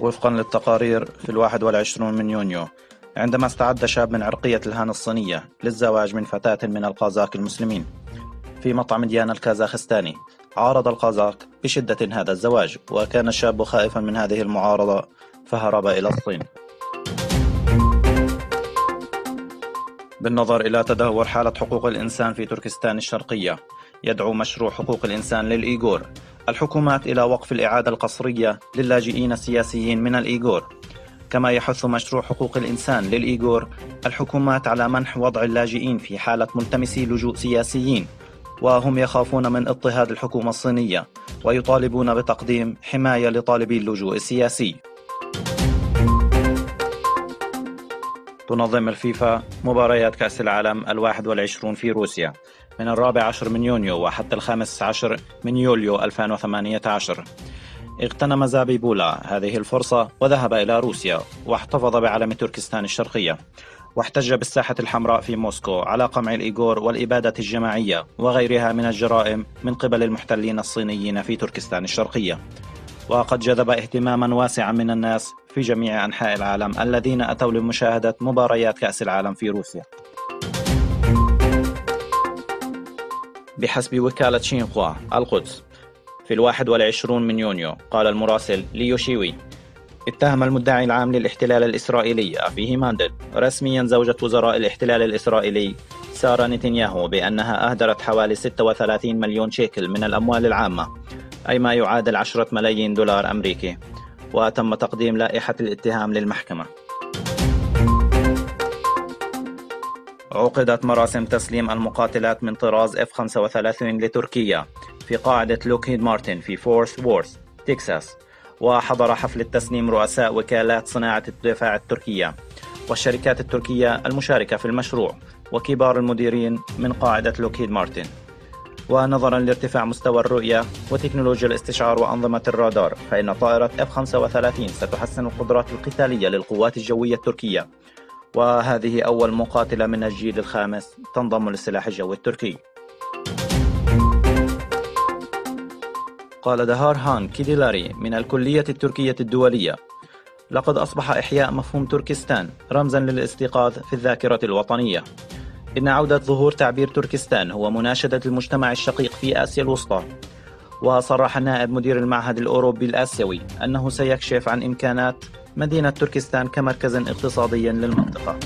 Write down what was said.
وفقا للتقارير في 21 من يونيو، عندما استعد شاب من عرقية الهان الصينية للزواج من فتاة من القازاق المسلمين في مطعم ديانا الكازاخستاني، عارض القازاق بشدة هذا الزواج، وكان الشاب خائفا من هذه المعارضة فهرب إلى الصين. بالنظر إلى تدهور حالة حقوق الإنسان في تركستان الشرقية، يدعو مشروع حقوق الإنسان للإيغور الحكومات إلى وقف الإعادة القسرية للاجئين السياسيين من الإيغور، كما يحث مشروع حقوق الإنسان للإيغور الحكومات على منح وضع اللاجئين في حالة ملتمسي لجوء سياسيين، وهم يخافون من اضطهاد الحكومة الصينية ويطالبون بتقديم حماية لطالبي اللجوء السياسي. تنظم الفيفا مباريات كأس العالم 21 في روسيا من 14 من يونيو وحتى 15 من يوليو 2018. اغتنم زابيبولا هذه الفرصة وذهب إلى روسيا واحتفظ بعلم تركستان الشرقية، واحتج بالساحة الحمراء في موسكو على قمع الإيغور والإبادة الجماعية وغيرها من الجرائم من قبل المحتلين الصينيين في تركستان الشرقية. وقد جذب اهتماما واسعا من الناس في جميع أنحاء العالم الذين أتوا لمشاهدة مباريات كأس العالم في روسيا. بحسب وكالة شينخوا القدس في 21 من يونيو، قال المراسل ليو شيوي: اتهم المدعي العام للاحتلال الإسرائيلي أفيه ماندل رسميا زوجة وزراء الاحتلال الإسرائيلي سارة نتنياهو بأنها أهدرت حوالي 36 مليون شيكل من الأموال العامة، أي ما يعادل 10 ملايين دولار أمريكي، وتم تقديم لائحة الاتهام للمحكمة. عقدت مراسم تسليم المقاتلات من طراز F-35 لتركيا في قاعدة لوكهيد مارتن في فورث وورث، تكساس، وحضر حفل التسليم رؤساء وكالات صناعة الدفاع التركية والشركات التركية المشاركة في المشروع وكبار المديرين من قاعدة لوكهيد مارتن. ونظرا لارتفاع مستوى الرؤية وتكنولوجيا الاستشعار وأنظمة الرادار، فإن طائرة F-35 ستحسن القدرات القتالية للقوات الجوية التركية، وهذه أول مقاتلة من الجيل الخامس تنضم للسلاح الجوي التركي. قال دهار هان كيديلاري من الكلية التركية الدولية: لقد أصبح إحياء مفهوم تركستان رمزا للاستيقاظ في الذاكرة الوطنية. إن عودة ظهور تعبير تركستان هو مناشدة المجتمع الشقيق في آسيا الوسطى. وصرح نائب مدير المعهد الأوروبي الآسيوي أنه سيكشف عن إمكانات مدينة تركستان كمركز اقتصادي للمنطقة.